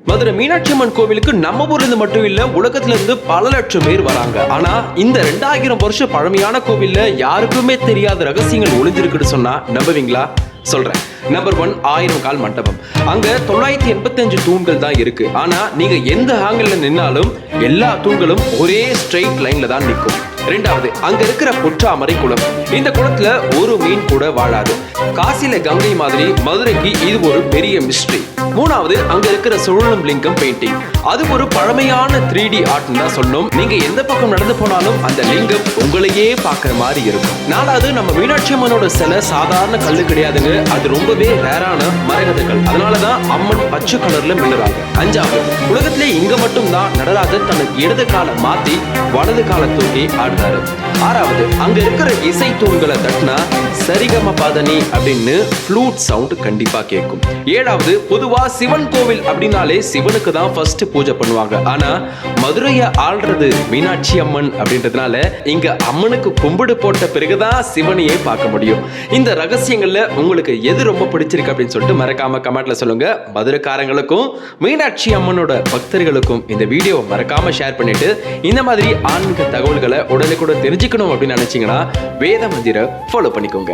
மதுரை மீனாட்சி அம்மன் கோவிலுக்கு நம்ம ஊர்ல இருந்து மட்டும் இல்ல, உலகத்துல இருந்து பல லட்சம் பேர் வராங்க. ஆனா இந்த 2000 வருஷம் பழமையான கோவில்ல யாருக்குமே தெரியாத ரகசியங்கள் ஒளிஞ்சிருக்குன்னு சொன்னா நம்புவீங்களா? சொல்றேன். நம்பர் 1, 1000 கால் மண்டபம். அங்க 985 தூண்கள் தான் இருக்கு. ஆனா நீங்க எந்த ஆங்கிள் நின்னாலும் எல்லா தூண்களும் ஒரே ஸ்ட்ரெயிட் லைன்ல தான் நிற்கும். இரண்டாவது, அங்க இருக்கிற பொற்றாமரை குளம். இந்த குளத்துல ஒரு மீன் கூட வாழாது. காசில கங்கை மாதிரி மதுரைக்கு இது ஒரு பெரிய மிஸ்ட்ரி. மூணாவது, அங்க இருக்கிற சுழலும் லிங்கம் பெயிண்டிங். அது ஒரு பழமையான 3D ஆர்ட்னு தான் சொன்னோம். நீங்க எந்த பக்கம் நடந்து போனாலும் அந்த லிங்கம் உங்களையே பார்க்குற மாதிரி இருக்கும். நாலாவது, நம்ம மீனாட்சி அம்மனோட சிலை சாதாரண கல்லு கிடையாதுங்க. அது ரொம்பவே ரேரான மரகத கல். அதனாலதான் அம்மன் பச்சை கலர்ல மின்னுறாங்க. அஞ்சாவது, உலகத்திலே இங்க மட்டும் தான் நடராஜர் தனக்கு இடது காலை மாத்தி வலது காலை தூக்கி ஆடுறாரு. ஆறாவது, அங்க இருக்கிற இசை தூண்களை தட்டினா சரிகம பதனி அப்படின்னு ஃப்ளூட் சவுண்ட் கண்டிப்பா கேட்கும். ஏழாவது, பொதுவா சிவன் கோவில் அப்படின்னாலே சிவனுக்கு தான் ஃபர்ஸ்ட் பூஜை பண்ணுவாங்க. ஆனா மதுரைய ஆள்றது மீனாட்சி அம்மன் அப்படின்றதுனால இங்க அம்மனுக்கு கும்பிடு போட்ட பிறகுதான் சிவனையே பார்க்க முடியும். இந்த ரகசியங்கள்ல உங்களுக்கு எது ரொம்ப பிடிச்சிருக்கு அப்படின்னு சொல்லிட்டு மறக்காம கமெண்ட்ல சொல்லுங்க. மதுரைக்காரங்களுக்கும் மீனாட்சி அம்மனோட பக்தர்களுக்கும் இந்த வீடியோ மறக்காம ஷேர் பண்ணிட்டு இந்த மாதிரி ஆன்மீக தகவல்களை உடனுக்குடன் தெரிஞ்சுக்கணும் அப்படின்னு நினைச்சீங்கன்னா வேத மந்திர ஃபாலோ பண்ணிக்கோங்க.